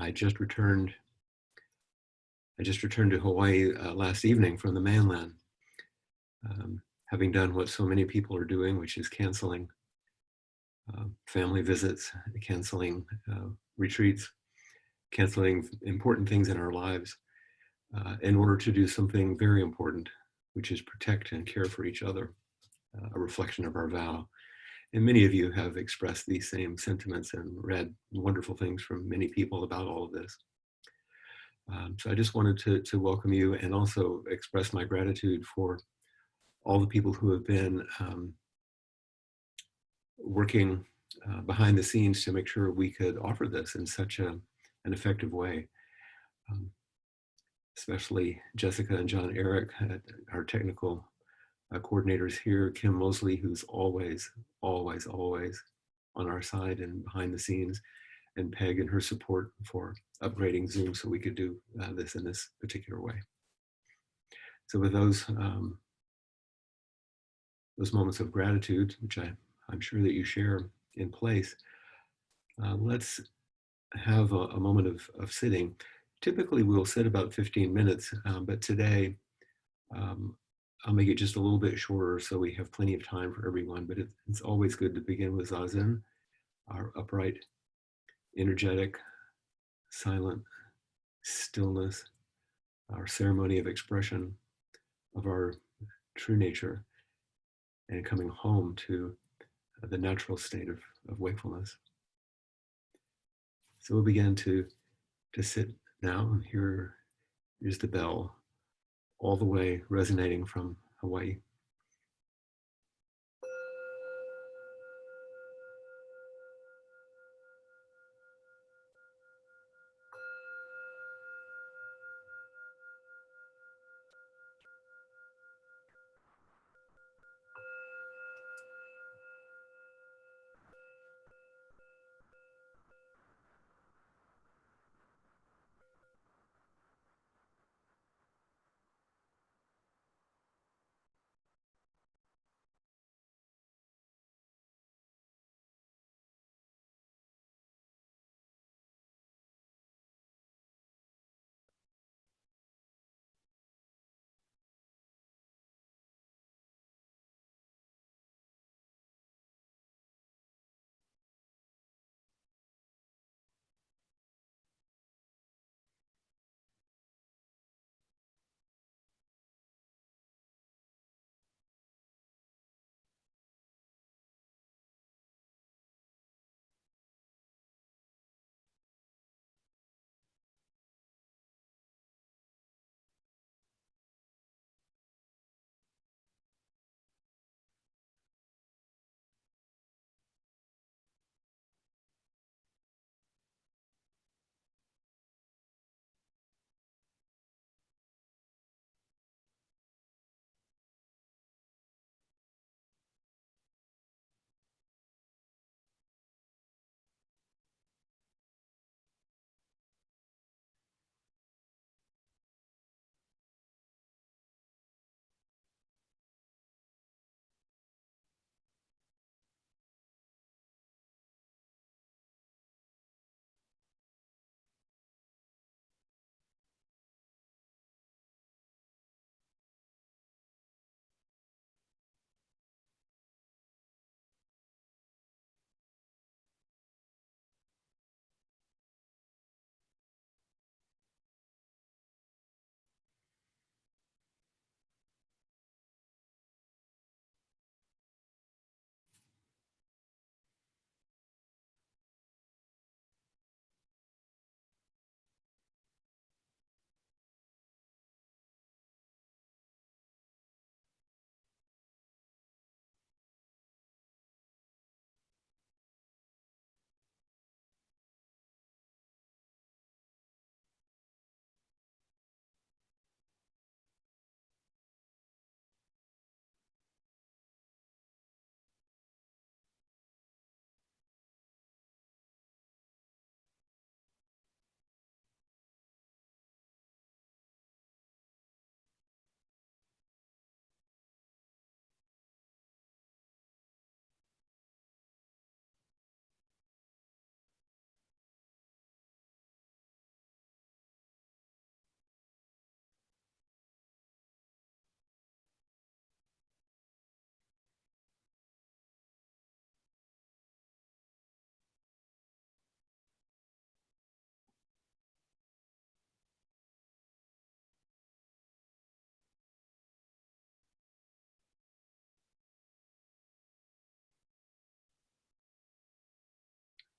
I just returned. I just returned to Hawaii last evening from the mainland, having done what so many people are doing, which is canceling family visits, canceling retreats, canceling important things in our lives in order to do something very important, which is protect and care for each other, a reflection of our vow. And many of you have expressed these same sentiments and read wonderful things from many people about all of this. So I just wanted to welcome you and also express my gratitude for all the people who have been working behind the scenes to make sure we could offer this in such an effective way. Especially Jessica and John Eric, our technical coordinators here, Kim Mosley, who's always on our side and behind the scenes, and Peg and her support for upgrading Zoom so we could do this in this particular way. So with those moments of gratitude, which I'm sure that you share in place, let's have a moment of sitting. Typically we'll sit about 15 minutes, but today I'll make it just a little bit shorter so we have plenty of time for everyone, but it's always good to begin with Zazen, our upright, energetic, silent stillness, our ceremony of expression of our true nature and coming home to the natural state of wakefulness. So we'll begin to sit now. Here's the bell all the way resonating from Hawaii.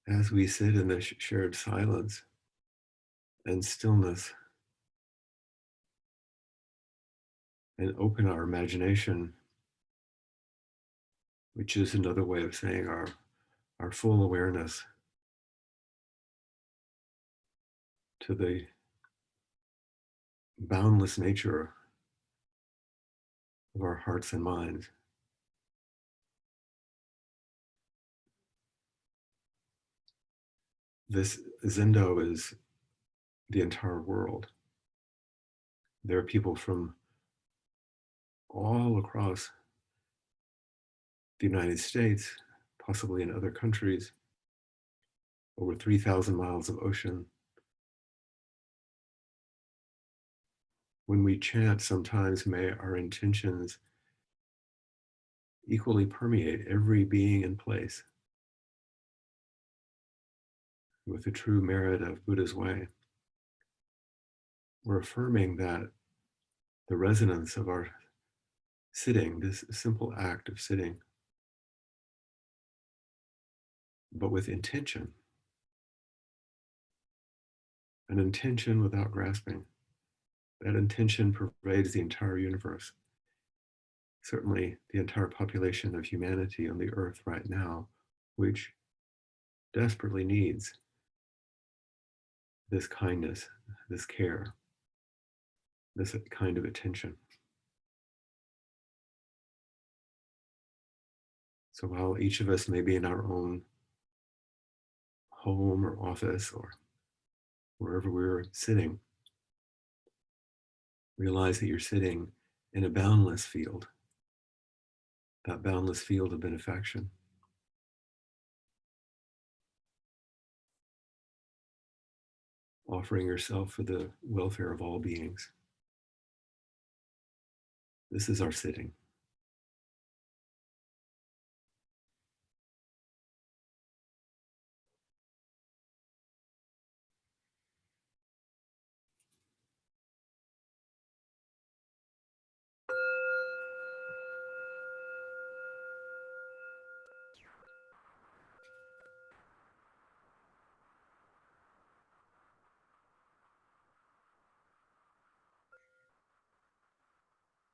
as we sit in the shared silence and stillness and open our imagination, which is another way of saying our full awareness to the boundless nature of our hearts and minds. This Zendo is the entire world. There are people from all across the United States, possibly in other countries, over 3,000 miles of ocean. When we chant, sometimes may our intentions equally permeate every being and place with the true merit of Buddha's way. We're affirming that the resonance of our sitting, this simple act of sitting, but with intention, an intention without grasping. That intention pervades the entire universe. Certainly the entire population of humanity on the earth right now, which desperately needs this kindness, this care, this kind of attention. So while each of us may be in our own home or office or wherever we're sitting, realize that you're sitting in a boundless field, that boundless field of benefaction. Offering yourself for the welfare of all beings. This is our sitting.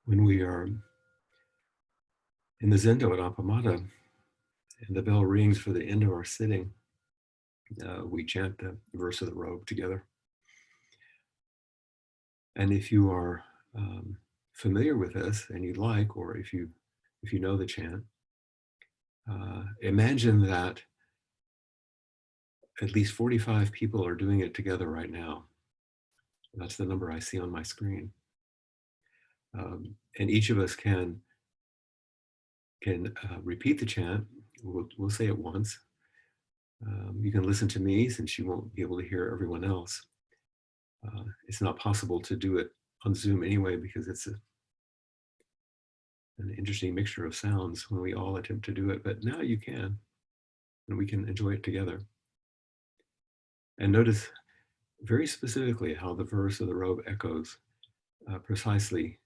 When we are in the Zendo at Appamada and the bell rings for the end of our sitting, we chant the verse of the robe together. And if you are familiar with this and you'd like, or if you know the chant, imagine that at least 45 people are doing it together right now. That's the number I see on my screen. And each of us can repeat the chant. We'll say it once. You can listen to me since you won't be able to hear everyone else. It's not possible to do it on Zoom anyway because it's an interesting mixture of sounds when we all attempt to do it, but now you can, and we can enjoy it together. And notice very specifically how the verse of the robe echoes precisely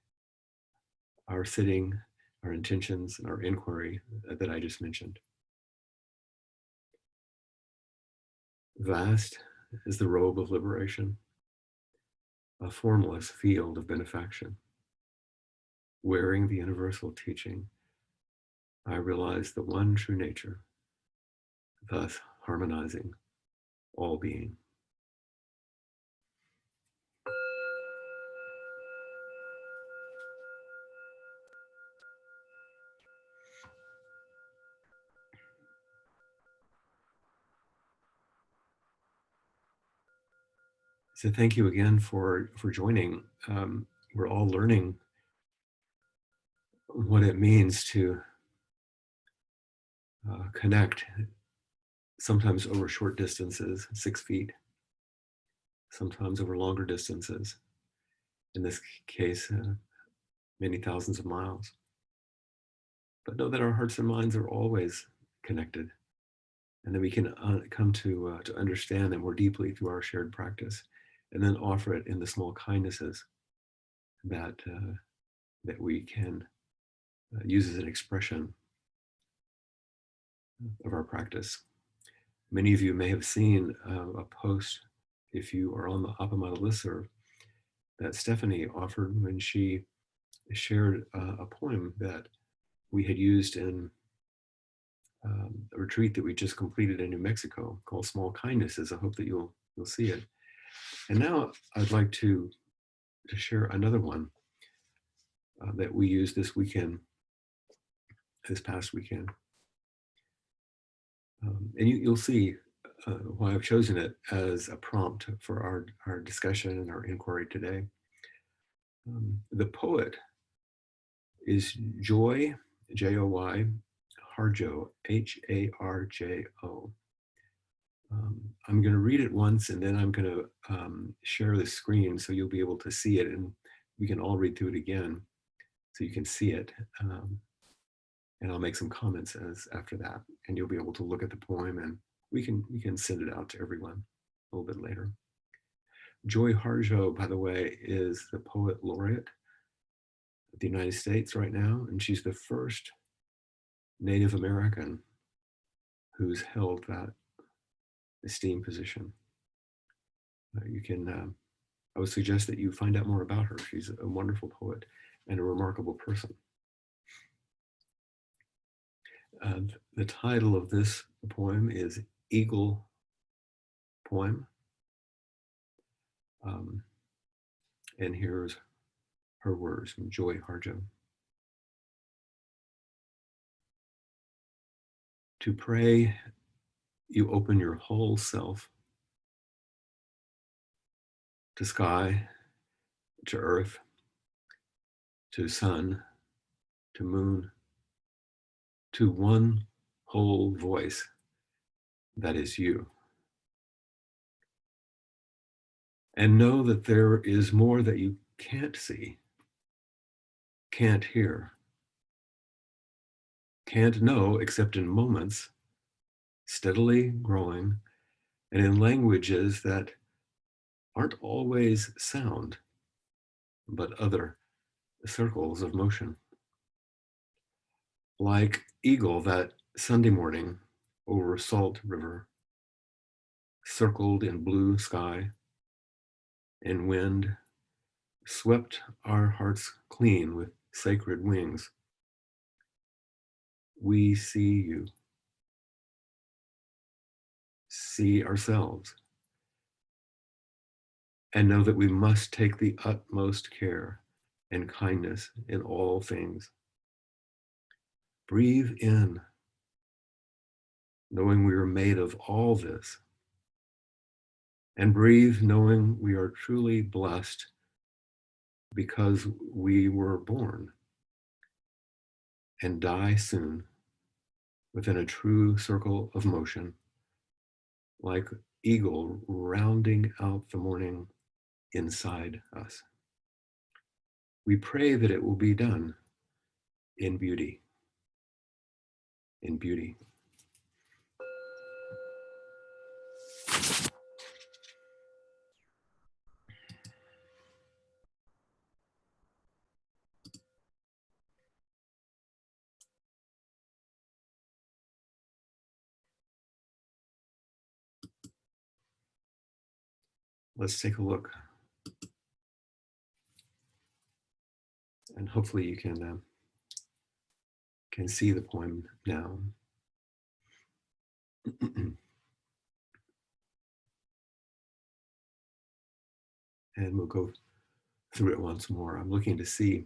our sitting, our intentions, and our inquiry that I just mentioned. Vast is the robe of liberation, a formless field of benefaction. Wearing the universal teaching, I realize the one true nature, thus harmonizing all being. So thank you again for joining. We're all learning what it means to connect, sometimes over short distances, 6 feet, sometimes over longer distances. In this case, many thousands of miles. But know that our hearts and minds are always connected, and that we can come to understand them more deeply through our shared practice, and then offer it in the small kindnesses that that we can use as an expression of our practice. Many of you may have seen a post, if you are on the Appamada listserv, that Stephanie offered when she shared a poem that we had used in a retreat that we just completed in New Mexico called Small Kindnesses. I hope that you'll see it. And now I'd like to share another one that we used this past weekend. And you'll see why I've chosen it as a prompt for our discussion and our inquiry today. The poet is Joy, Joy, Harjo, Harjo. I'm going to read it once and then I'm going to share the screen so you'll be able to see it, and we can all read through it again so you can see it. And I'll make some comments after that, and you'll be able to look at the poem, and we can send it out to everyone a little bit later. Joy Harjo, by the way, is the poet laureate of the United States right now, and she's the first Native American who's held that esteemed position. I would suggest that you find out more about her. She's a wonderful poet and a remarkable person. The title of this poem is Eagle Poem. And here's her words from Joy Harjo. To pray, you open your whole self to sky, to earth, to sun, to moon, to one whole voice that is you. And know that there is more that you can't see, can't hear, can't know except in moments, steadily growing, and in languages that aren't always sound, but other circles of motion. Like eagle that Sunday morning over Salt River, circled in blue sky and wind, swept our hearts clean with sacred wings. We see you, see ourselves, and know that we must take the utmost care and kindness in all things. Breathe in, knowing we are made of all this, and breathe knowing we are truly blessed because we were born, and die soon within a true circle of motion, like eagle rounding out the morning inside us. We pray that it will be done in beauty, in beauty. Let's take a look. And hopefully you can see the poem now. And we'll go through it once more. I'm looking to see,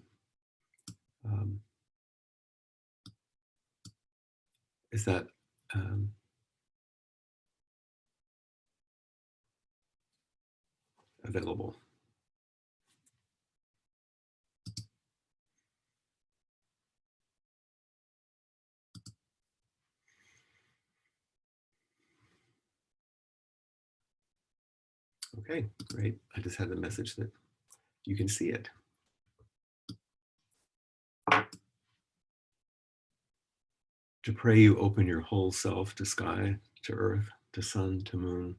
is that available? Okay, great. I just had the message that you can see it. To pray, you open your whole self to sky, to earth, to sun, to moon,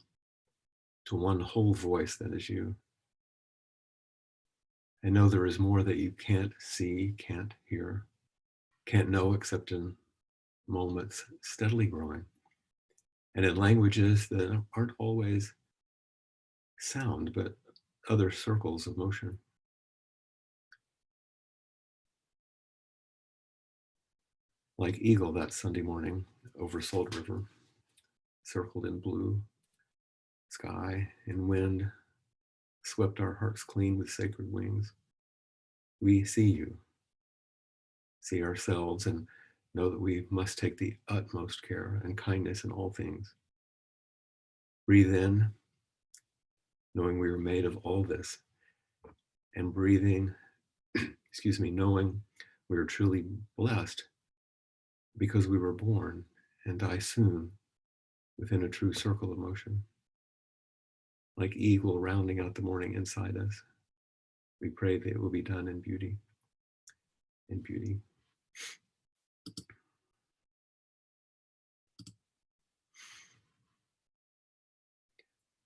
to one whole voice that is you. I know there is more that you can't see, can't hear, can't know except in moments steadily growing, and in languages that aren't always sound, but other circles of motion. Like eagle that Sunday morning over Salt River, circled in blue sky and wind, swept our hearts clean with sacred wings. We see you, see ourselves, and know that we must take the utmost care and kindness in all things. Breathe in, knowing we are made of all this, and breathing, knowing we are truly blessed because we were born and die soon within a true circle of motion. Like eagle rounding out the morning inside us, we pray that it will be done in beauty, in beauty.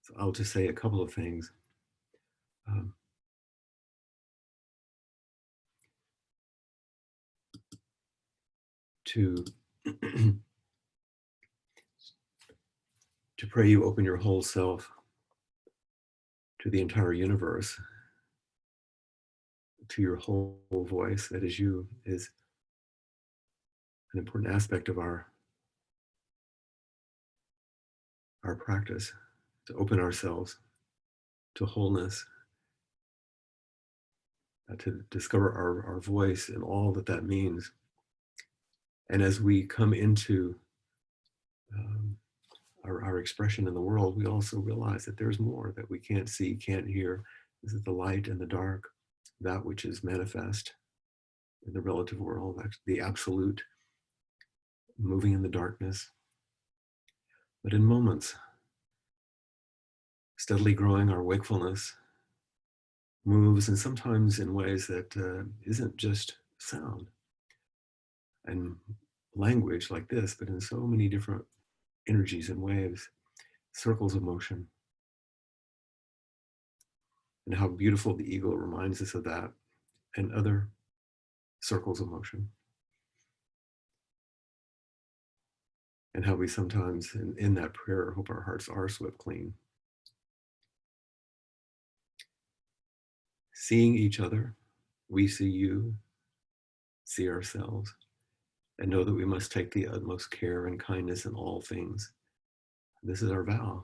So I'll just say a couple of things. To to pray you open your whole self to the entire universe, to your whole voice that is you, is an important aspect of our practice, to open ourselves to wholeness, to discover our voice and all that that means. And as we come into our expression in the world, we also realize that there's more that we can't see, can't hear. This is the light and the dark, that which is manifest in the relative world, the absolute moving in the darkness. But in moments, steadily growing our wakefulness moves, and sometimes in ways that isn't just sound and language like this, but in so many different energies and waves, circles of motion. And how beautiful the eagle reminds us of that, and other circles of motion. And how we sometimes, in that prayer, hope our hearts are swept clean. Seeing each other, we see you, see ourselves, and know that we must take the utmost care and kindness in all things. This is our vow,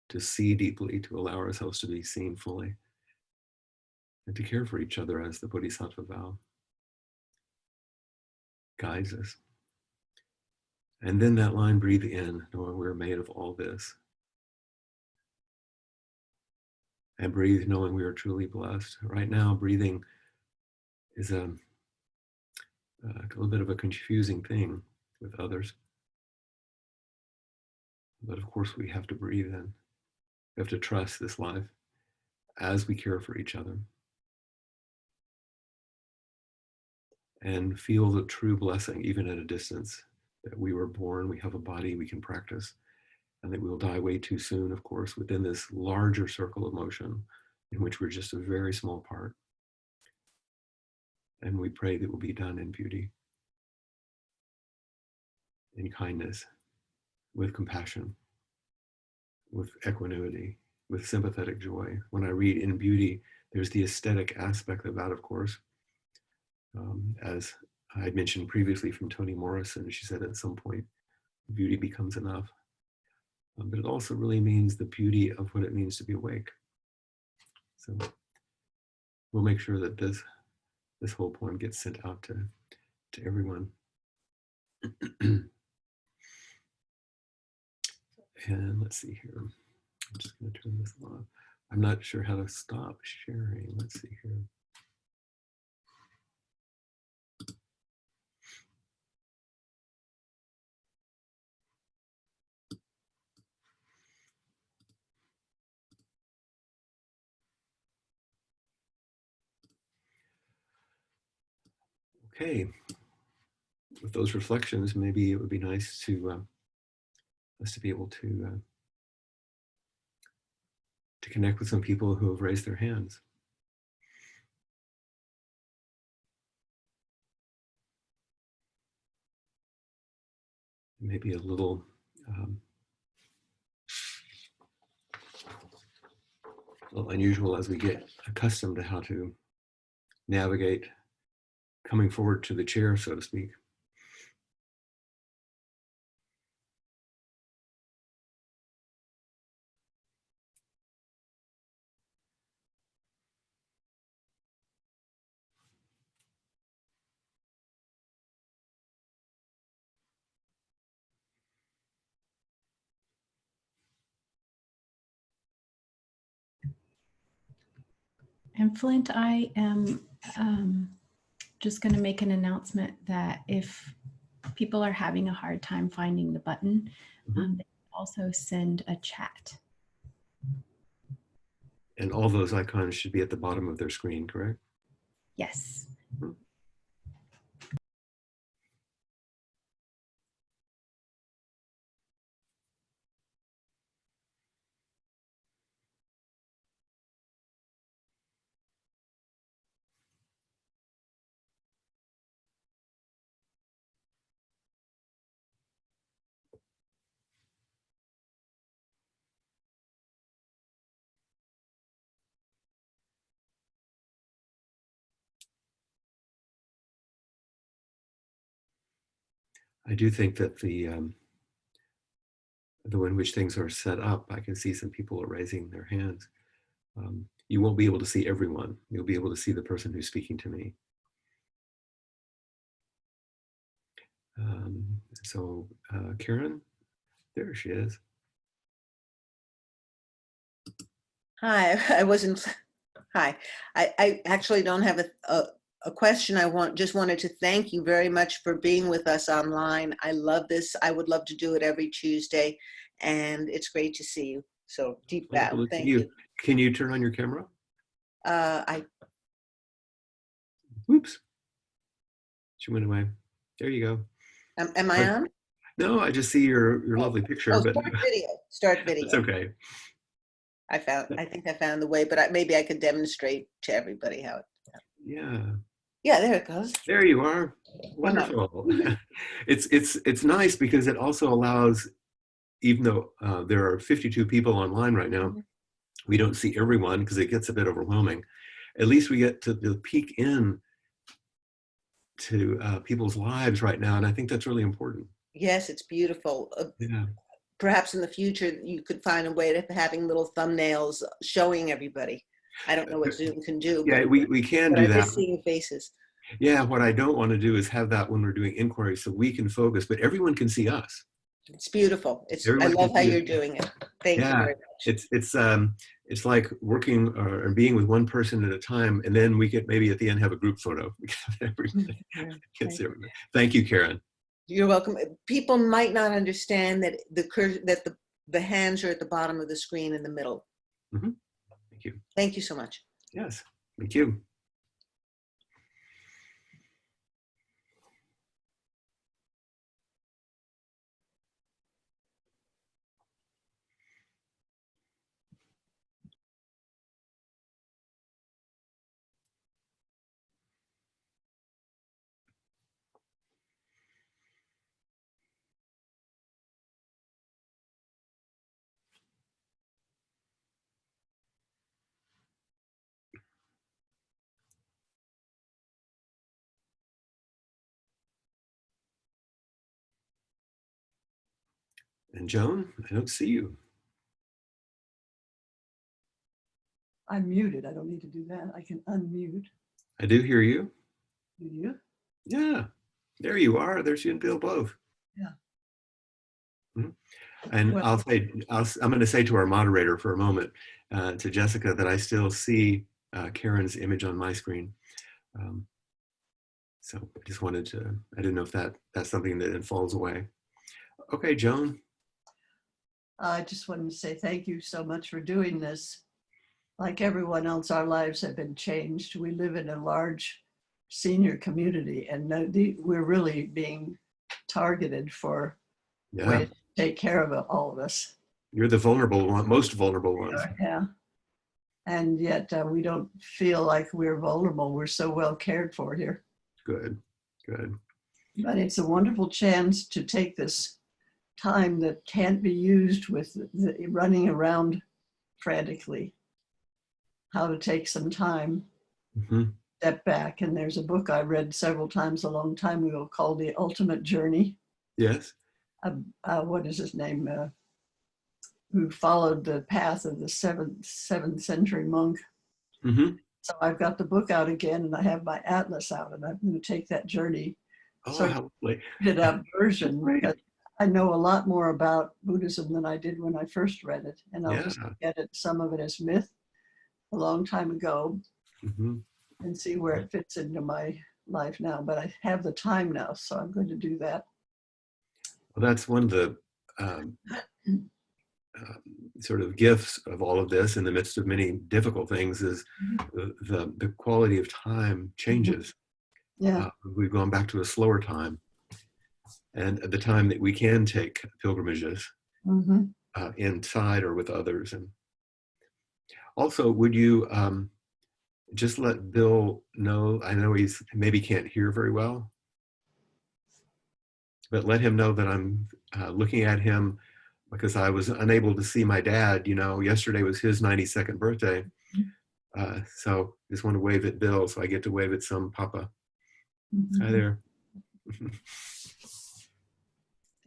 to see deeply, to allow ourselves to be seen fully, and to care for each other as the Bodhisattva vow guides us. And then that line, breathe in, knowing we're made of all this. And breathe, knowing we are truly blessed. Right now, breathing is a little bit of a confusing thing with others. But of course, we have to breathe in. We have to trust this life as we care for each other. And feel the true blessing, even at a distance, that we were born, we have a body, we can practice, and that we will die way too soon, of course, within this larger circle of motion in which we're just a very small part. And we pray that it will be done in beauty, in kindness, with compassion, with equanimity, with sympathetic joy. When I read in beauty, there's the aesthetic aspect of that, of course. As I had mentioned previously from Toni Morrison, she said at some point, beauty becomes enough. But it also really means the beauty of what it means to be awake. So we'll make sure that this whole poem gets sent out to everyone. And let's see here. I'm just going to turn this off. I'm not sure how to stop sharing. Let's see here. Okay. With those reflections, maybe it would be nice to us to be able to connect with some people who have raised their hands. Maybe a little a little unusual as we get accustomed to how to navigate coming forward to the chair, so to speak. And Flint, I am just going to make an announcement that if people are having a hard time finding the button, they can also send a chat. And all those icons should be at the bottom of their screen, correct? Yes. I do think that the way in which things are set up, I can see some people are raising their hands. You won't be able to see everyone. You'll be able to see the person who's speaking to me. So Karen, there she is. Hi, hi. I actually don't have a question. Just wanted to thank you very much for being with us online. I love this. I would love to do it every Tuesday, and it's great to see you. So deep bow. Thank you. Can you turn on your camera? Oops. She went away. There you go. Am I on? No, I just see your lovely picture. Oh, but start video. Start video. It's okay. I think I found the way, but maybe I could demonstrate to everybody how it. Yeah. Yeah, there it goes. There you are. Wonderful. It's nice because it also allows, even though there are 52 people online right now, we don't see everyone because it gets a bit overwhelming. At least we get to peek in to people's lives right now, and I think that's really important. Yes, it's beautiful. Yeah. Perhaps in the future you could find a way of having little thumbnails showing everybody. I don't know what Zoom can do. Yeah, but, we can do that. Seeing faces. Yeah, what I don't want to do is have that when we're doing inquiries so we can focus, but everyone can see us. It's beautiful. I love how you're doing it. Thank you very much. It's like working or being with one person at a time, and then we could maybe at the end have a group photo. Thank you, Karen. You're welcome. People might not understand that the hands are at the bottom of the screen in the middle. Thank you. Thank you so much. Yes, thank you. And Joan, I don't see you. I'm muted. I don't need to do that. I can unmute. I do hear you. Do you? Yeah, there you are. There's you and Bill both. Yeah. And Well, I'm going to say to our moderator for a moment, to Jessica, that I still see Karen's image on my screen. So I just wanted to, I didn't know if that's something that then falls away. Okay, Joan. I just wanted to say thank you so much for doing this. Like everyone else, our lives have been changed. We live in a large senior community, and we're really being targeted for ways to take care of all of us. You're the vulnerable one, most vulnerable ones. Yeah. And yet we don't feel like we're vulnerable. We're so well cared for here. Good, good. But it's a wonderful chance to take this time that can't be used with the running around frantically. how to take some time, Mhm. step back. And there's a book I read several times a long time ago called The Ultimate Journey. Yes. What is his name? Who followed the path of the seventh century monk. Hmm. So I've got the book out again, and I have my atlas out, and I'm going to take that journey, Oh, sort of how lovely. read it out version, Great. because I know a lot more about Buddhism than I did when I first read it, and I'll Yeah. just get it, some of it as myth a long time ago, Hmm. and see where it fits into my life now. But I have the time now, so I'm going to do that. Well, that's one of the um, sort of gifts of all of this in the midst of many difficult things is the quality of time changes. Yeah. We've gone back to a slower time, and the time that we can take pilgrimages Mm-hmm. inside or with others. And also, would you just let Bill know? I know he's maybe can't hear very well, but let him know that I'm looking at him because I was unable to see my dad. You know, yesterday was his 92nd birthday. So just want to wave at Bill, so I get to wave at some Papa. Hi there.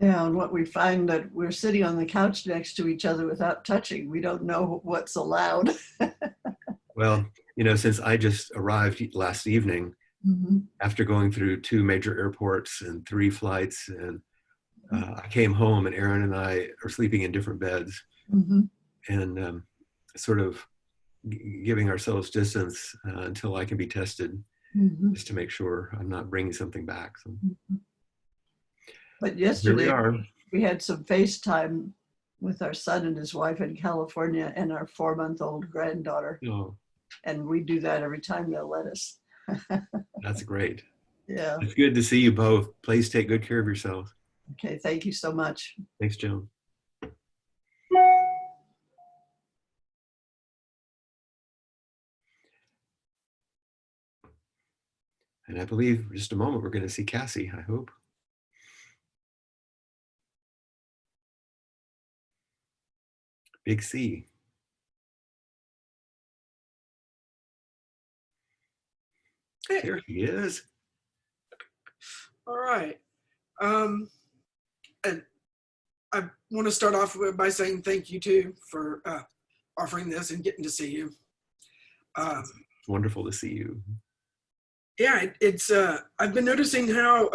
Yeah, and what we find that we're sitting on the couch next to each other without touching. We don't know what's allowed. Well, you know, since I just arrived last evening Mm-hmm. after going through 2 major airports and 3 flights, and I came home and Aaron and I are sleeping in different beds Mm-hmm. and sort of giving ourselves distance until I can be tested, Mm-hmm. just to make sure I'm not bringing something back. So But here we yesterday are. we had some FaceTime with our son and his wife in California and our 4-month-old granddaughter. Oh, And we do that every time they'll let us. that's great. Yeah. It's good to see you both. Please take good care of yourselves. Okay. Thank you so much. Thanks, Joan. And I believe in just a moment we're going to see Cassie, I hope. Big C. Hey, There he is. all right. And I want to start off by saying thank you too for offering this and getting to see you. It's wonderful to see you. Yeah, it's I've been noticing how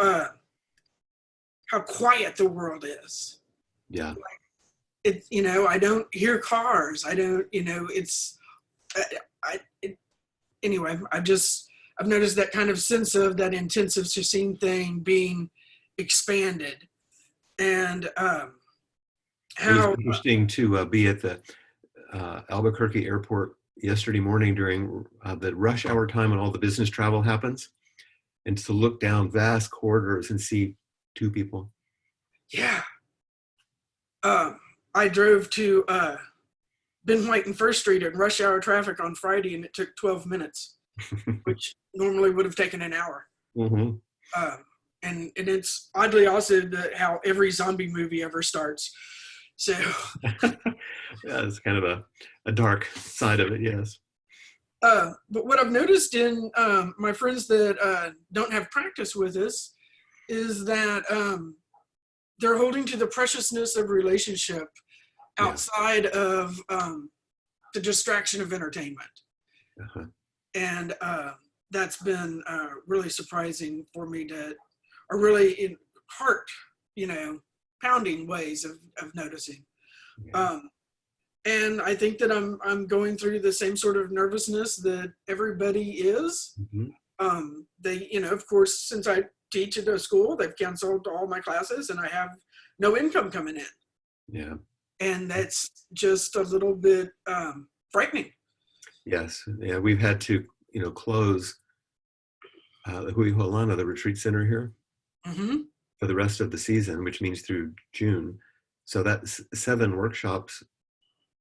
quiet the world is. Yeah. It, you know, I don't hear cars. I don't, you know, it's anyway. I've noticed that kind of sense of that intensive scene thing being expanded, and It was how interesting to be at the Albuquerque airport yesterday morning during the rush hour time when all the business travel happens, and to look down vast corridors and see 2 people. yeah. I drove to Ben White and First Street in rush hour traffic on Friday, and it took 12 minutes, which normally would have taken an hour. Mm-hmm. And it's oddly also how every zombie movie ever starts. So, Yeah, it's kind of a dark side of it, yes. but what I've noticed in my friends that don't have practice with us is that they're holding to the preciousness of relationship Yeah. outside of the distraction of entertainment. Uh-huh. And that's been really surprising for me or really in heart, you know, pounding ways of noticing. Yeah. And I think that I'm going through the same sort of nervousness that everybody is. Mm-hmm. They, you know, of course, since I teach at a school, they've canceled all my classes and I have no income coming in. Yeah. And that's just a little bit frightening. Yes. Yeah, we've had to, you know, close the Hui Holana, the retreat center here, Mm-hmm. for the rest of the season, which means through June. So that's 7 workshops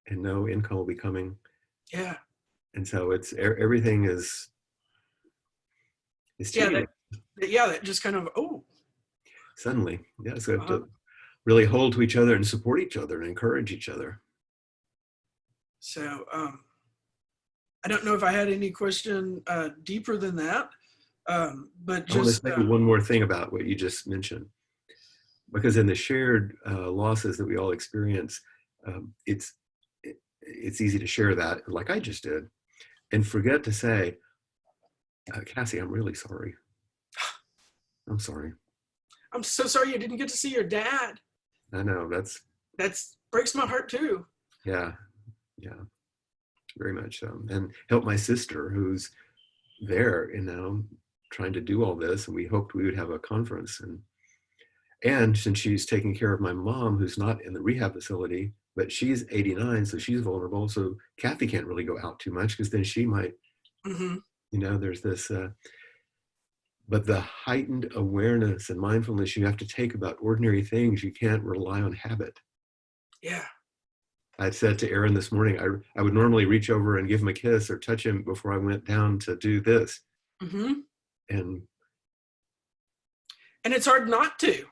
and no income will be coming. Yeah. And so it's everything is changing That just kind of, suddenly. Yeah. So we have to really hold to each other and support each other and encourage each other. So, I don't know if I had any question deeper than that, but I want to just say one more thing about what you just mentioned, because in the shared losses that we all experience, it's easy to share that, like I just did, and forget to say, Cassie, I'm really sorry. I'm sorry. I'm so sorry you didn't get to see your dad. I know That's breaks my heart too. yeah, very much so. And help my sister who's there, trying to do all this. And we hoped we would have a conference. And since she's taking care of my mom, who's not in the rehab facility, but she's 89, so she's vulnerable. So Kathy can't really go out too much because then she might, Mm-hmm. there's this, but the heightened awareness and mindfulness you have to take about ordinary things, you can't rely on habit. Yeah. I said to Aaron this morning, I would normally reach over and give him a kiss or touch him before I went down to do this. Mm-hmm. And it's hard not to.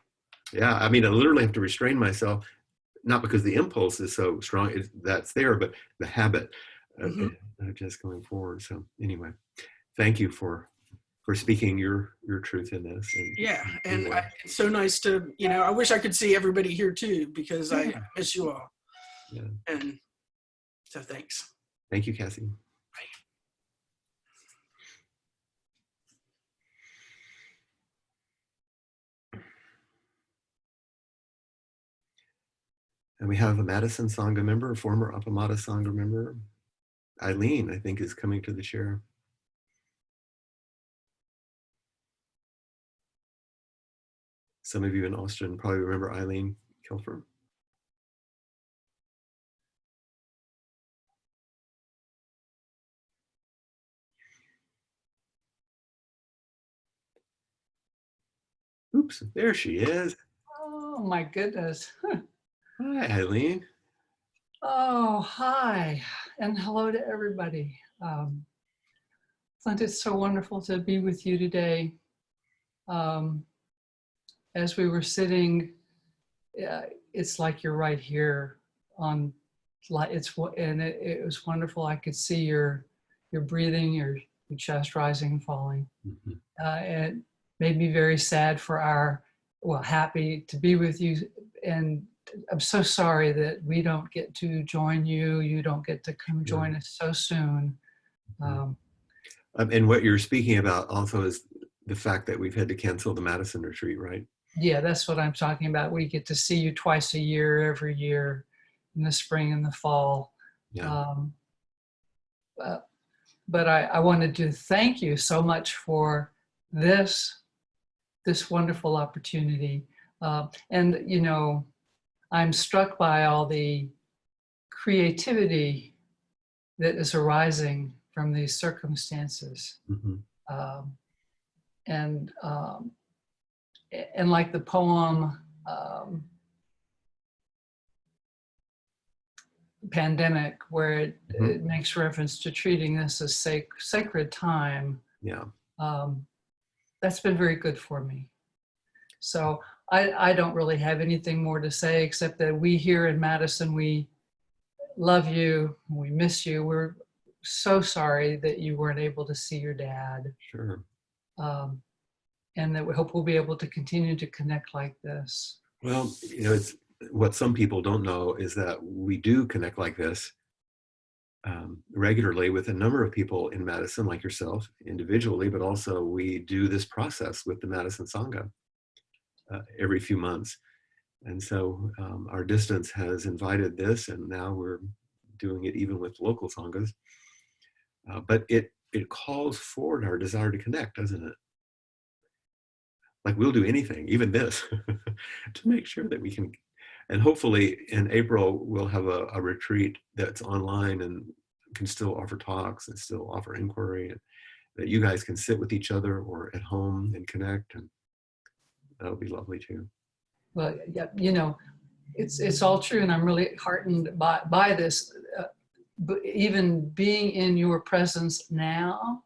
yeah, I mean, I literally have to restrain myself, not because the impulse is so strong, that's there, but the habit of, of just going forward. So anyway, thank you for speaking your truth in this. And It's so nice to, I wish I could see everybody here too, because I miss you all. Yeah. And so thanks. Thank you, Cassie. And we have a Madison Sangha member, a former Appamada Sangha member. Eileen, I think, is coming to the chair. Some of you in Austin probably remember Eileen Kilfer. Oops, there she is. Oh my goodness. Hi, Eileen. Oh, hi, and hello to everybody. Flint, it's so wonderful to be with you today. As we were sitting, it's like you're right here on, it was wonderful. I could see your breathing, your chest rising and falling. Mm-hmm. It made me very sad for happy to be with you. And I'm so sorry that we don't get to join you. You don't get to come join us so soon. And what you're speaking about also is the fact that we've had to cancel the Madison retreat, right? Yeah, that's what I'm talking about. We get to see you twice a year, every year, in the spring and the fall. Yeah. But I wanted to thank you so much for this wonderful opportunity. And, I'm struck by all the creativity that is arising from these circumstances. Mm-hmm. And like the poem, Pandemic, where it makes reference to treating this as sacred time. Yeah. That's been very good for me. So I don't really have anything more to say except that we here in Madison, we love you, we miss you. We're so sorry that you weren't able to see your dad. Sure. And that we hope we'll be able to continue to connect like this. Well, it's what some people don't know is that we do connect like this regularly with a number of people in Madison, like yourself, individually, but also we do this process with the Madison Sangha every few months. And so our distance has invited this, and now we're doing it even with local Sanghas. But it calls forward our desire to connect, doesn't it? Like we'll do anything, even this, to make sure that we can. And hopefully in April, we'll have a retreat that's online and can still offer talks and still offer inquiry, and that you guys can sit with each other or at home and connect. And that'll be lovely too. Well, yeah, it's all true. And I'm really heartened by this. But even being in your presence now,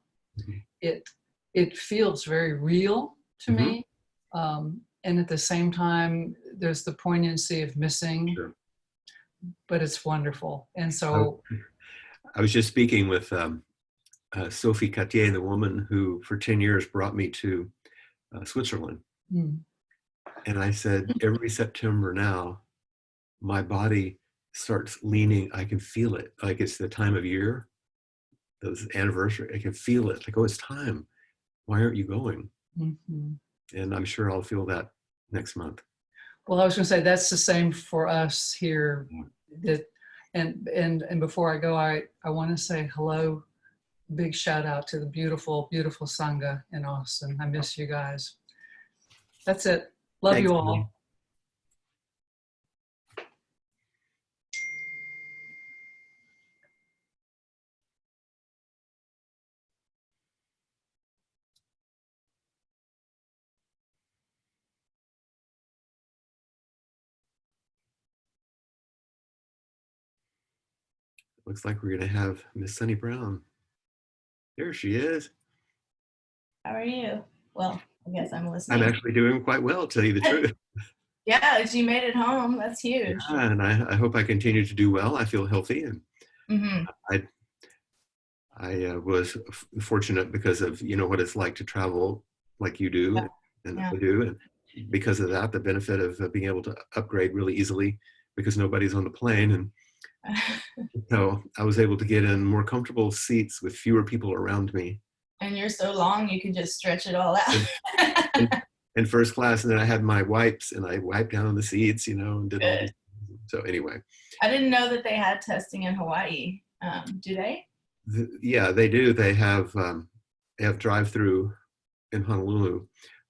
it feels very real to me. And at the same time, there's the poignancy of missing, but it's wonderful. And so I was just speaking with Sophie Cartier, the woman who for 10 years brought me to Switzerland. Mm. And I said, every September now, my body starts leaning. I can feel it. Like it's the time of year, those anniversary. I can feel it. Like, oh, it's time. Why aren't you going? Mm-hmm. And I'm sure I'll feel that next month. Well, I was going to say that's the same for us here. That, and before I go, I want to say hello, big shout out to the beautiful, beautiful Sangha in Austin. I miss you guys. That's it. Love Thanks, you all. Emily. Looks like we're going to have Miss Sunny Brown. There she is. How are you? Well, I guess I'm I'm listening. actually doing quite well, to tell you the truth. Yeah, you made it home. That's huge. Yeah, and I hope I continue to do well. I feel healthy, and Mm-hmm. I was fortunate because of, you know, what it's like to travel like you do, Yeah. and Yeah. I do, and because of that, the benefit of being able to upgrade really easily because nobody's on the plane, and so I was able to get in more comfortable seats with fewer people around me. And you're so long, you can just stretch it all out. In first class, and then I had my wipes, and I wiped down the seats, you know, and did all Good. these. So anyway, I didn't know that they had testing in Hawaii. Do they? yeah, they do. They have drive-through in Honolulu,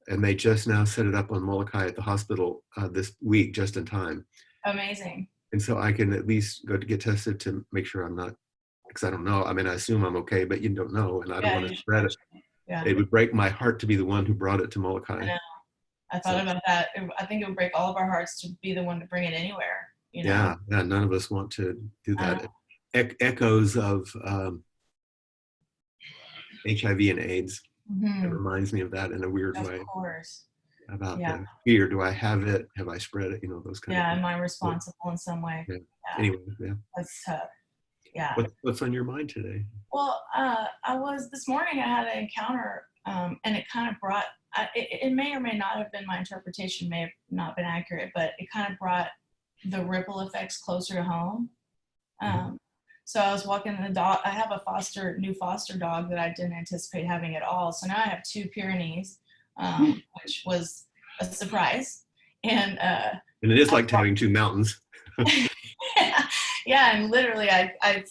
and they just now set it up on Molokai at the hospital this week, just in time. Amazing. And so I can at least go to get tested to make sure I'm not, because I don't know. I mean, I assume I'm okay, but you don't know, and I don't Yeah, want to spread it. Yeah. It would break my heart to be the one who brought it to Molokai. I know. I thought about that. I think it would break all of our hearts to be the one to bring it anywhere. You know? Yeah, none of us want to do that. Echoes of HIV and AIDS. Mm-hmm. It reminds me of that in a weird way. Of course. About Yeah. the fear. Do I have it? Have I spread it? You know, those kind of Yeah. things. Am I responsible in some way? Yeah. Yeah. Anyway, yeah. That's tough. Yeah. What's on your mind today? Well, this morning I had an encounter, and it kind of brought, it may or may not have been, my interpretation may have not been accurate, but it kind of brought the ripple effects closer to home. So I was walking the dog. I have a new foster dog that I didn't anticipate having at all. So now I have 2 Pyrenees, which was a surprise. And it is like having 2 mountains. Yeah, and literally,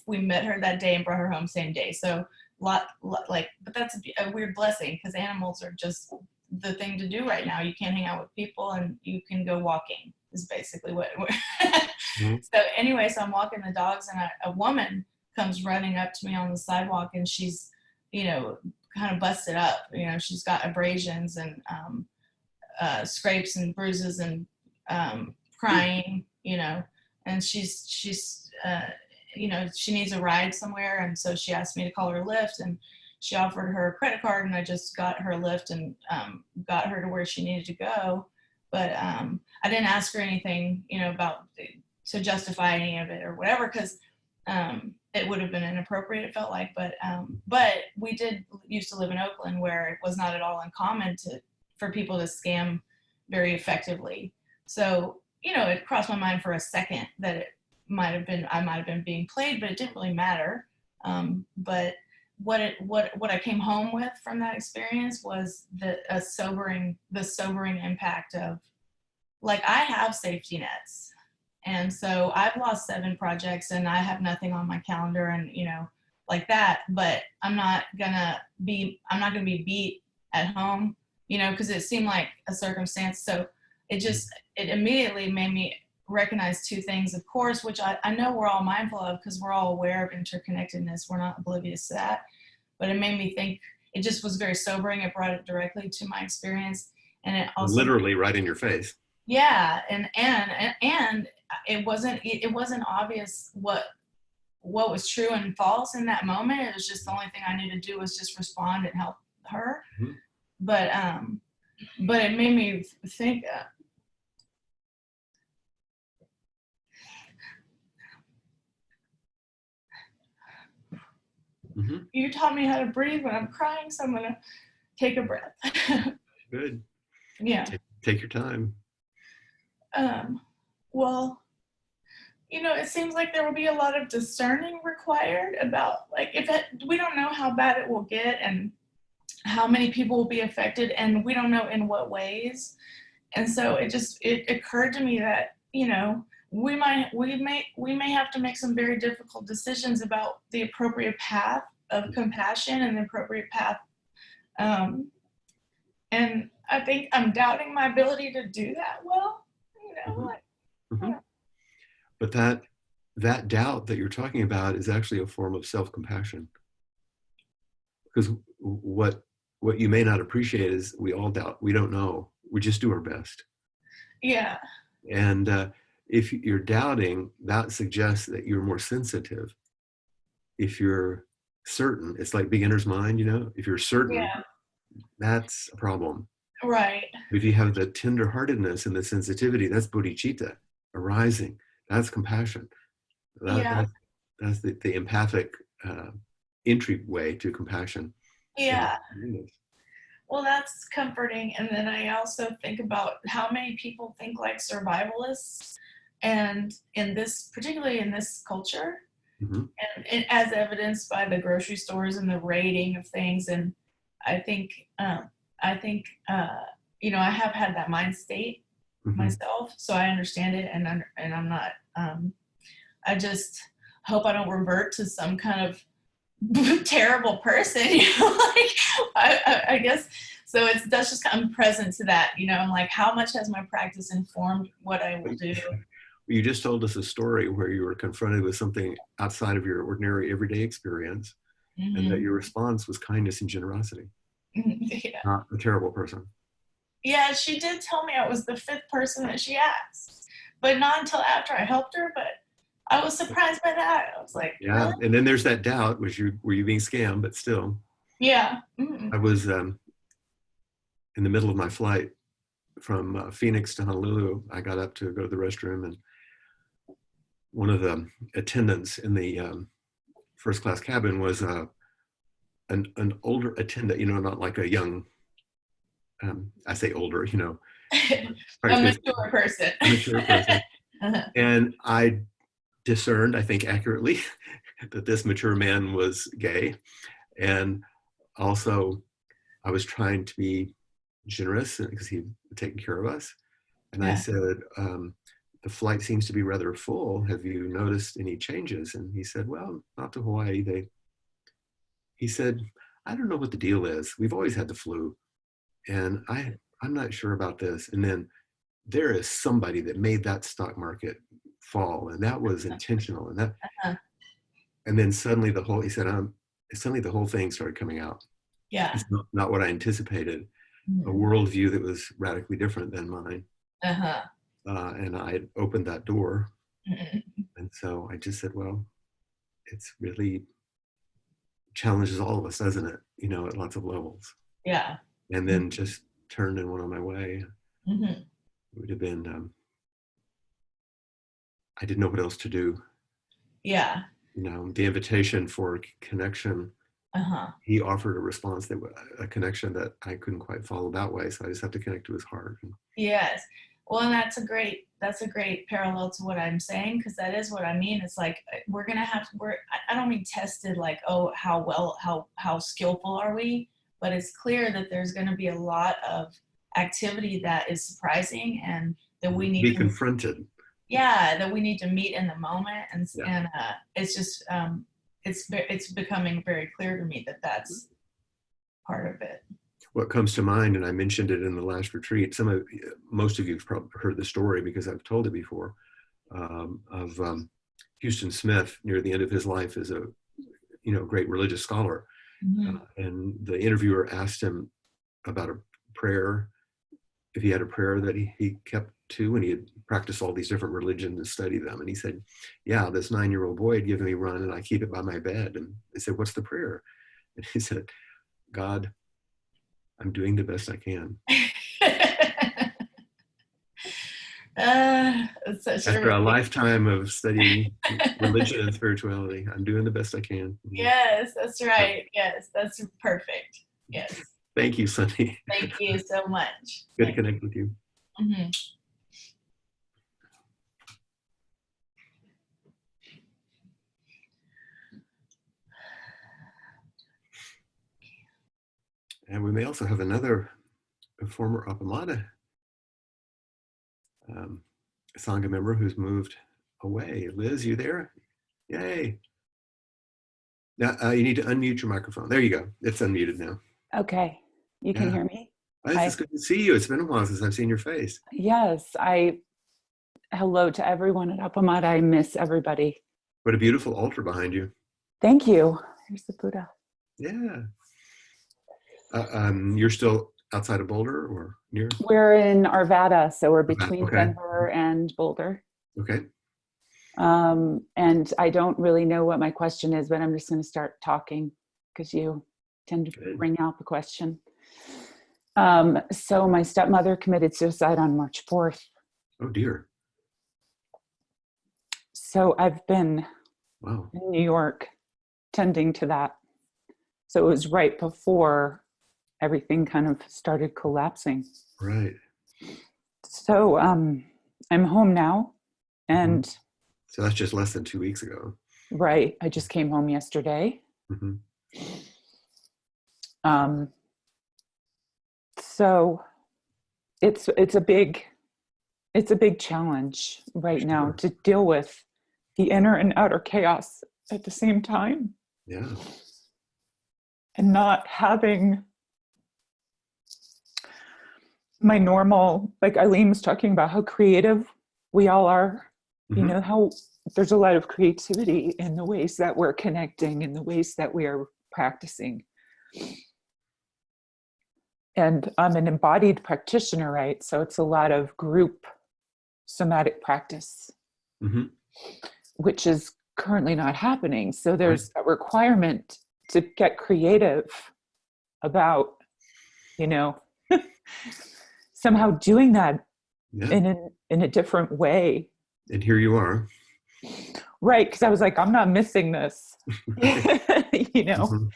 we met her that day and brought her home same day. So but that's a weird blessing because animals are just the thing to do right now. You can't hang out with people, and you can go walking. Is basically what. Mm-hmm. So anyway, so I'm walking the dogs, and a woman comes running up to me on the sidewalk, and she's, you know, kind of busted up. You know, she's got abrasions and scrapes and bruises and crying. You know. And she's you know, she needs a ride somewhere. And so she asked me to call her Lyft, and she offered her a credit card, and I just got her Lyft and got her to where she needed to go. But I didn't ask her anything, you know, about to justify any of it or whatever, because it would have been inappropriate, it felt like. But we used to live in Oakland, where it was not at all uncommon for people to scam very effectively. So, you know, it crossed my mind for a second that I might have been being played, but it didn't really matter. But what I came home with from that experience was the sobering impact of, like, I have safety nets. And so I've lost 7 projects and I have nothing on my calendar, and, you know, like that, but I'm not gonna be beat at home, you know, because it seemed like a circumstance. So it immediately made me recognize 2 things, of course, which I know we're all mindful of because we're all aware of interconnectedness. We're not oblivious to that. But it made me think, it just was very sobering. It brought it directly to my experience. And it also Literally right in your face. Yeah. And it wasn't obvious what was true and false in that moment. It was just the only thing I needed to do was just respond and help her. Mm-hmm. But it made me think, You taught me how to breathe when I'm crying, so I'm going to take a breath. Good. Yeah. Take your time. Well, it seems like there will be a lot of discerning required about, like, we don't know how bad it will get and how many people will be affected, and we don't know in what ways. And so it occurred to me that, we may have to make some very difficult decisions about the appropriate path of compassion and the appropriate path. And I think I'm doubting my ability to do that well, But that doubt that you're talking about is actually a form of self-compassion. Because what you may not appreciate is we all doubt. We don't know. We just do our best. Yeah. And if you're doubting, that suggests that you're more sensitive. If you're certain, it's like beginner's mind, if you're certain, Yeah. that's a problem. Right. If you have the tenderheartedness and the sensitivity, that's bodhicitta arising. That's compassion. That's the empathic entryway to compassion. Yeah. Well, that's comforting. And then I also think about how many people think like survivalists, and particularly in this culture, and as evidenced by the grocery stores and the raiding of things. And I think I have had that mind state myself, so I understand it, and I'm not. I just hope I don't revert to some kind of terrible person, I guess. So that's just, I'm present to that, I'm like, how much has my practice informed what I will do? You just told us a story where you were confronted with something outside of your ordinary everyday experience, and that your response was kindness and generosity. Yeah. Not a terrible person. Yeah, she did tell me I was the 5th person that she asked, but not until after I helped her. But I was surprised by that. I was like, yeah. really? And then there's that doubt, were you being scammed? But still. Yeah. I was in the middle of my flight from Phoenix to Honolulu. I got up to go to the restroom, and one of the attendants in the first class cabin was an older attendant, not like a young, I say older, a mature person. A mature person. And I discerned, I think accurately, that this mature man was gay. And also I was trying to be generous because he had taken care of us. And I said, the flight seems to be rather full. Have you noticed any changes? And he said, well, not to Hawaii. He said, I don't know what the deal is. We've always had the flu. And I'm not sure about this. And then there is somebody that made that stock market fall, and that was intentional. And that, and then suddenly suddenly the whole thing started coming out. Yeah. It's not what I anticipated. A worldview that was radically different than mine. And I had opened that door. And so I just said, well, it's really challenges all of us, doesn't it? At lots of levels. Yeah. And then just turned and went on my way. It would have been, I didn't know what else to do. Yeah. The invitation for connection, he offered a response, a connection that I couldn't quite follow that way. So I just have to connect to his heart. Yes. Well, and that's a great parallel to what I'm saying, because that is what I mean. It's like, we're going to have, I don't mean tested like, oh, how skillful are we? But it's clear that there's going to be a lot of activity that is surprising, and that we need to be to confronted. Yeah, that we need to meet in the moment, and it's just it's becoming very clear to me that that's part of it. What comes to mind, and I mentioned it in the last retreat, most of you have probably heard the story because I've told it before, of Houston Smith near the end of his life as a great religious scholar. And the interviewer asked him about a prayer, if he had a prayer that he kept to, and he had practiced all these different religions and studied them. And he said, yeah, this 9-year-old boy had given me run, and I keep it by my bed. And they said, what's the prayer? And he said, God, I'm doing the best I can. It's such After a a lifetime of studying religion and spirituality, I'm doing the best I can. yes, that's right. Yes, that's perfect. Yes. Thank you, Sunny. Thank you so much. Good to connect with you. Mhm. And we may also have another former Appamada Sangha member who's moved away. Liz, you there? Yay. Now you need to unmute your microphone. There you go. It's unmuted now. Okay, you can hear me? It's good to see you. It's been a while since I've seen your face. Yes, hello to everyone at Appamada. I miss everybody. What a beautiful altar behind you. Thank you. Here's the Buddha. Yeah. You're still outside of Boulder or near? We're in Arvada, so we're between Okay. Denver and Boulder. Okay. And I don't really know what my question is, but I'm just going to start talking because you tend to Good. bring out the question. So my stepmother committed suicide on March 4th. Oh dear. So I've been Wow. in New York tending to that. So it was right before everything kind of started collapsing. Right. So I'm home now, and So that's just less than 2 weeks ago. right, I just came home yesterday. Mm-hmm. So it's a big challenge right now Sure. to deal with the inner and outer chaos at the same time, Yeah. and not having my normal, like Eileen was talking about how creative we all are, you Mhm. know, how there's a lot of creativity in the ways that we're connecting, in the ways that we are practicing. And I'm an embodied practitioner, right? So it's a lot of group somatic practice, Mm-hmm. which is currently not happening. So there's a requirement to get creative about, you know, somehow doing that Yeah. in a different way. And here you are. Right. Because I was like, I'm not missing this, you know.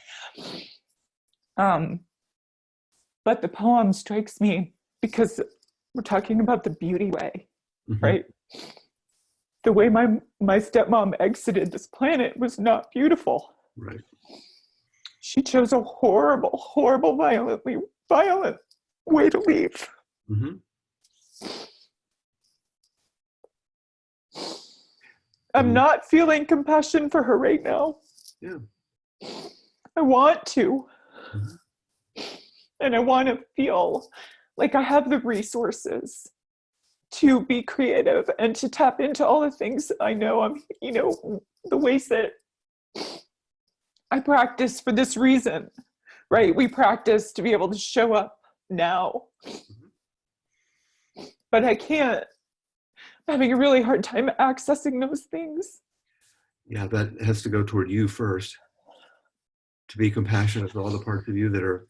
Mhm. But the poem strikes me because we're talking about the beauty way, Mhm. right? The way my stepmom exited this planet was not beautiful. Right. She chose a horrible, violent way to leave. Mm-hmm. I'm not feeling compassion for her right now. Yeah. I want to. Mhm. And I want to feel like I have the resources to be creative and to tap into all the things I know I'm, you know, the ways that I practice for this reason, right? We practice to be able to show up now. But I can't. I'm having a really hard time accessing those things. Yeah, that has to go toward you first. To be compassionate for all the parts of you that are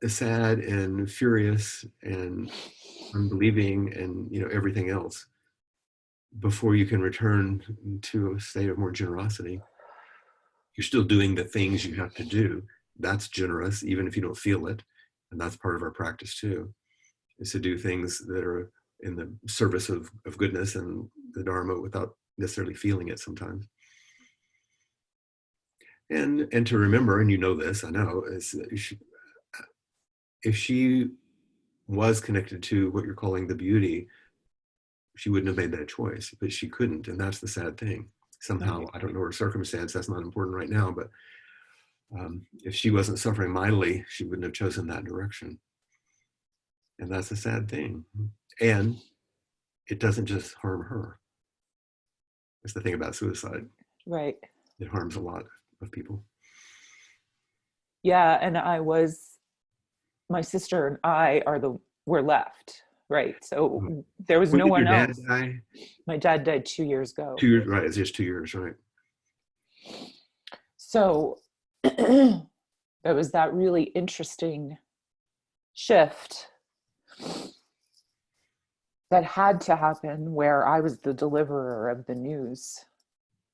sad and furious and unbelieving and, you know, everything else, before you can return to a state of more generosity. You're still doing the things you have to do. That's generous, even if you don't feel it. And that's part of our practice too, is to do things that are in the service of goodness and the Dharma without necessarily feeling it sometimes. And to remember, and you know this, I know, is if she was connected to what you're calling the beauty, she wouldn't have made that choice, but she couldn't. And that's the sad thing. Somehow, I don't know her circumstance, that's not important right now, but if she wasn't suffering mightily, she wouldn't have chosen that direction. And that's a sad thing. And it doesn't just harm her. That's the thing about suicide. Right. It harms a lot of people. Yeah, and my sister and I were left, right? So there was When no did one your dad else. die? My dad died 2 years ago. 2 years, right? It's just 2 years, right? So there was that really interesting shift that had to happen where I was the deliverer of the news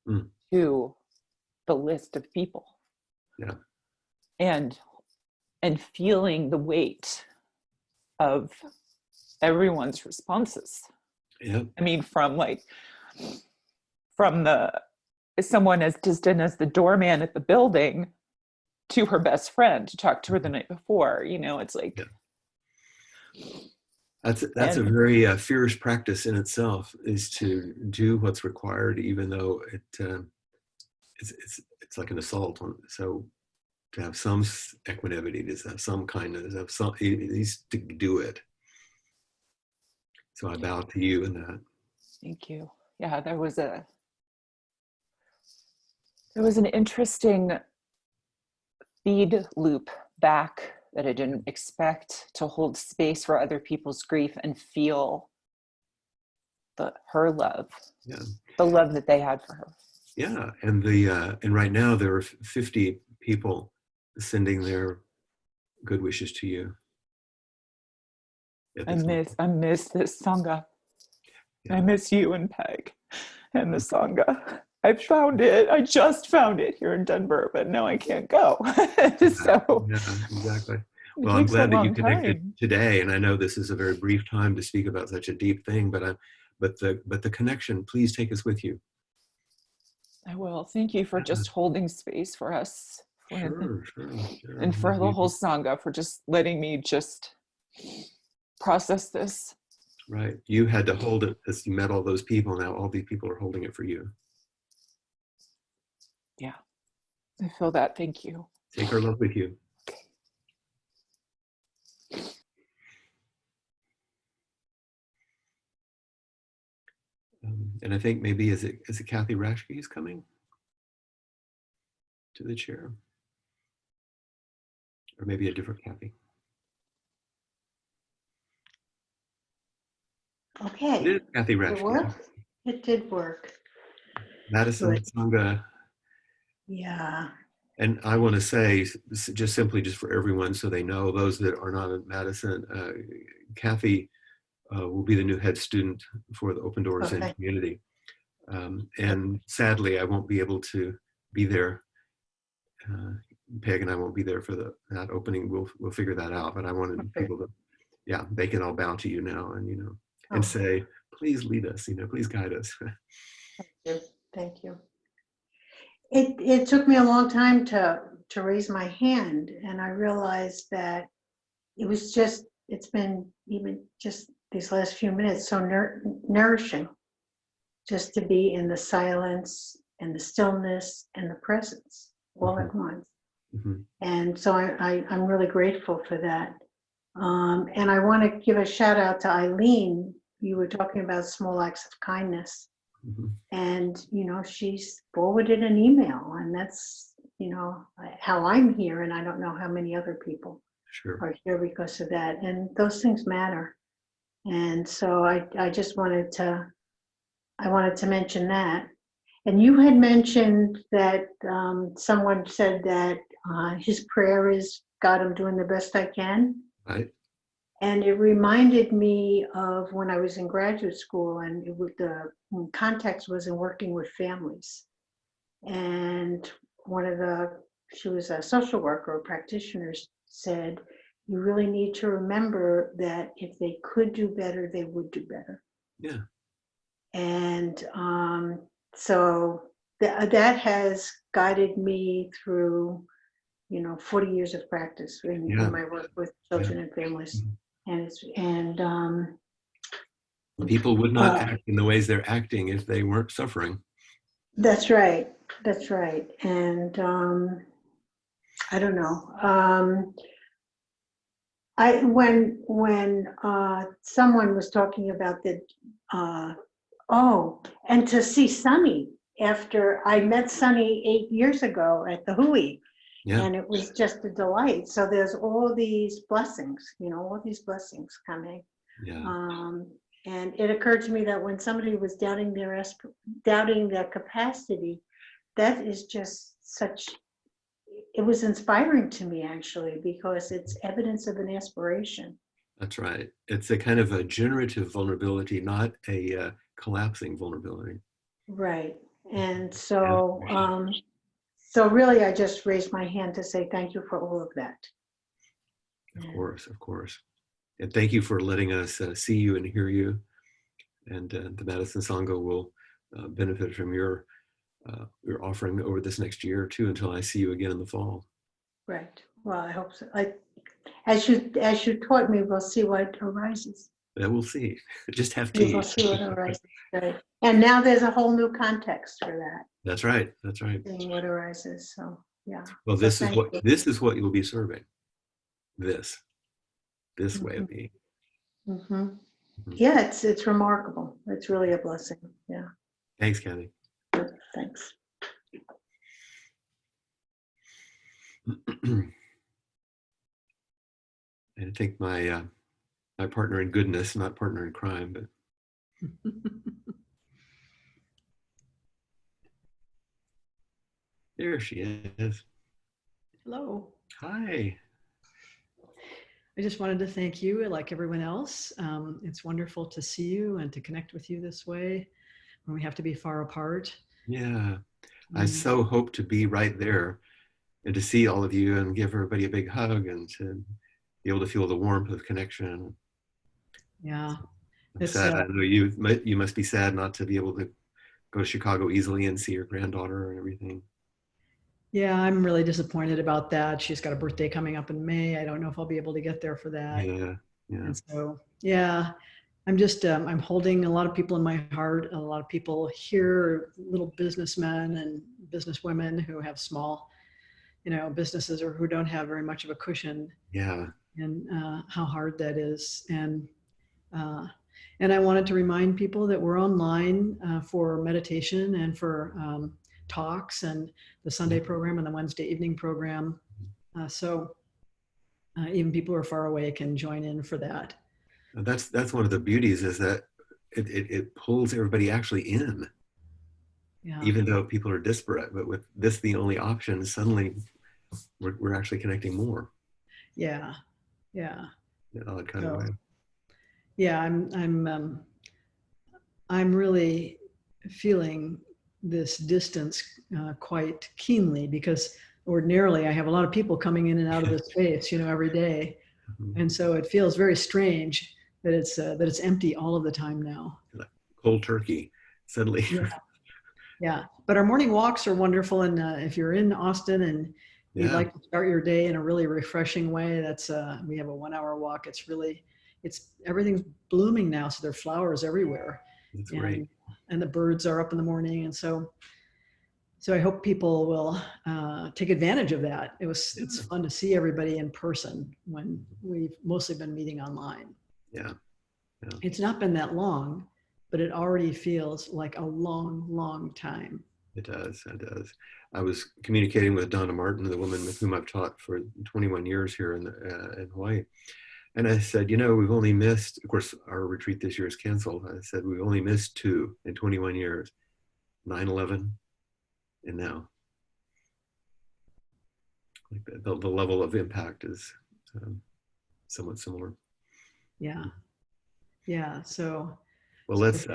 Mm. to the list of people. Yeah. And feeling the weight of everyone's responses. Yeah. I mean, from someone as distant as the doorman at the building to her best friend to talk to her the night before, it's like, Yeah. That's a very fierce practice in itself, is to do what's required, even though it's like an assault on. So to have some equanimity, to have some kindness, have some, at least to do it. So I bow to you in that. Thank you. Yeah, there was an interesting feed loop back that I didn't expect, to hold space for other people's grief and feel her love, Yeah. the love that they had for her. Yeah, and right now there are 50 people sending their good wishes to you. I miss this Sangha. Yeah. I miss you and Peg and the Sangha. I found it. I just found it here in Denver, but now I can't go. So yeah, exactly. it Well, I'm takes a glad that you long connected time. today, and I know this is a very brief time to speak about such a deep thing, but the connection, please take us with you. I will. Thank you for just holding space for us, Sure. and for the whole Sangha, for just letting me just process this. Right. You had to hold it as you met all those people. Now all these people are holding it for you. Yeah, I feel that. Thank you. Take our love with you. And I think maybe is it Kathy Rashke is coming to the chair, or maybe a different Kathy. Okay. It is Kathy Rashke. It worked. It did work. Madison Good. Sangha. Yeah. And I want to say, just for everyone, so they know, those that are not at Madison, Kathy will be the new head student for the Open Doors Zen community. And sadly, I won't be able to be there. Peg and I won't be there for that opening. We'll figure that out. But I wanted people to, they can all bow to you now, and and say, please lead us. Please guide us. Thank you. It took me a long time to raise my hand, and I realized that it's been even just these last few minutes so nourishing, just to be in the silence and the stillness and the presence all at once. Mm-hmm. And so I'm really grateful for that. And I want to give a shout out to Eileen. You were talking about small acts of kindness. Mm-hmm. And, she's forwarded an email, and that's, how I'm here. And I don't know how many other people are here because of that. And those things matter. And so I just wanted to mention that. And you had mentioned that someone said that his prayer is, God, I'm doing the best I can. Right. And it reminded me of when I was in graduate school, and the context was in working with families. And she was a social worker or practitioner, said, you really need to remember that if they could do better, they would do better. Yeah. And so that has guided me through, 40 years of practice in my work with children and families. And people would not act in the ways they're acting if they weren't suffering. That's right. And I don't know. When someone was talking about and to see Sunny after I met Sunny 8 years ago at the Hui. Yeah. And it was just a delight. So there's all these blessings, coming. Yeah. And it occurred to me that when somebody was doubting their capacity, that is just it was inspiring to me, actually, because it's evidence of an aspiration. That's right. It's a kind of a generative vulnerability, not a collapsing vulnerability. Right. And so, so really, I just raised my hand to say thank you for all of that. Of course, of course. And thank you for letting us see you and hear you. And the Madison Sangha will benefit from your offering over this next year or two until I see you again in the fall. Right. Well, I hope so. As you taught me, we'll see what arises. But we'll see. Just have We will tea. see what arises. Right. And now there's a whole new context for that, That's right. That's right. seeing what arises. So yeah. Well, So this is thank what you. you'll be serving. This way of being. Mm-hmm. Yeah, it's remarkable. It's really a blessing. Yeah. Thanks, Kathy. Thanks. I think my my partner in goodness, not partner in crime, but there she is. Hello. Hi. I just wanted to thank you, like everyone else. It's wonderful to see you and to connect with you this way when we have to be far apart. Yeah, I so hope to be right there and to see all of you and give everybody a big hug and to be able to feel the warmth of connection. Yeah. I'm sad. I know you must be sad not to be able to go to Chicago easily and see your granddaughter and everything. Yeah, I'm really disappointed about that. She's got a birthday coming up in May. I don't know if I'll be able to get there for that. Yeah, yeah. And so, yeah, I'm just, I'm holding a lot of people in my heart. A lot of people here, little businessmen and businesswomen who have small, businesses or who don't have very much of a cushion. Yeah. And how hard that is. And I wanted to remind people that we're online for meditation and for talks and the Sunday program and the Wednesday evening program. So even people who are far away can join in for that. That's one of the beauties is that it pulls everybody actually in. Yeah. Even though people are disparate, but with this the only option, suddenly we're actually connecting more. Yeah. Yeah. In an odd kind of way. Yeah, I'm really feeling this distance quite keenly because ordinarily I have a lot of people coming in and out of this space, every day, and so it feels very strange that it's empty all of the time now. Like cold turkey, suddenly. Yeah. Yeah, but our morning walks are wonderful, and if you're in Austin and you'd like to start your day in a really refreshing way, that's we have a 1 hour walk. Everything's blooming now, so there are flowers everywhere. That's great. And the birds are up in the morning, and so I hope people will take advantage of that. It's fun to see everybody in person when we've mostly been meeting online. Yeah. It's not been that long, but it already feels like a long, long time. It does. It does. I was communicating with Donna Martin, the woman with whom I've taught for 21 years here in Hawaii. And I said, we've only missed, of course, our retreat this year is canceled. I said, we've only missed 2 in 21 years, 9/11 and now. Like the level of impact is somewhat similar. Yeah. Yeah. So. Well, let's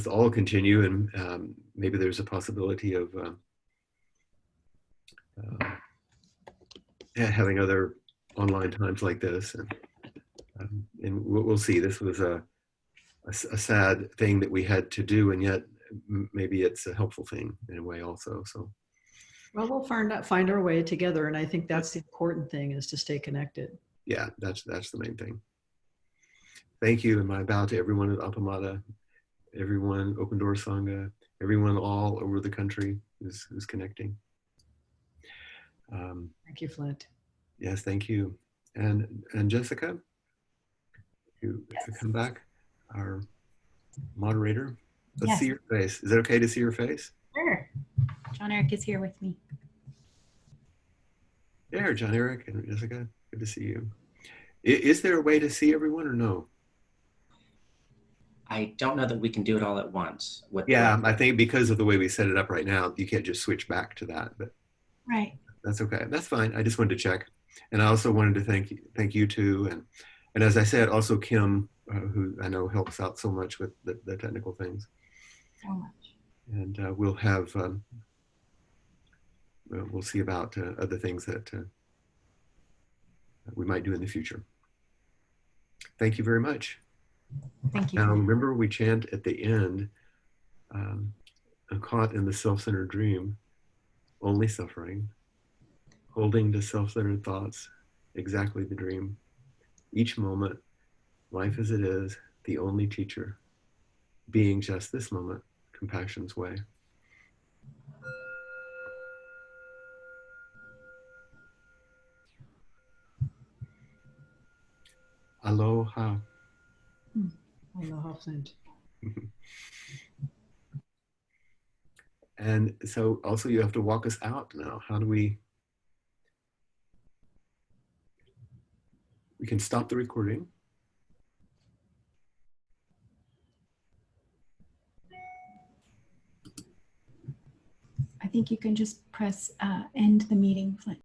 all continue, and maybe there's a possibility of having other online times like this, and we'll see. This was a sad thing that we had to do, and yet maybe it's a helpful thing in a way also. So, well, we'll find our way together, and I think that's the important thing, is to stay connected. Yeah, that's the main thing. Thank you, and my bow to everyone at Appamada, everyone, Open Door Sangha, everyone all over the country who's connecting. Thank you, Flint. Yes, thank you. And Jessica, you come back, our moderator. Let's see your face. Is it okay to see your face? Sure. John Eric is here with me. There, John Eric and Jessica, good to see you. Is there a way to see everyone or no? I don't know that we can do it all at once. I think because of the way we set it up right now, you can't just switch back to that, but right. That's okay. That's fine. I just wanted to check. And I also wanted to thank you too. And as I said, also Kim, who I know helps out so much with the technical things. So much. And we'll have, we'll see about other things that we might do in the future. Thank you very much. Thank you. Now, Flint. remember we chant at the end, caught in the self-centered dream, only suffering, holding to self-centered thoughts, exactly the dream. Each moment, life as it is, the only teacher, being just this moment, compassion's way. Aloha. Aloha, Flint. And so also you have to walk us out now. How do we can stop the recording. I think you can just press end the meeting, Flint.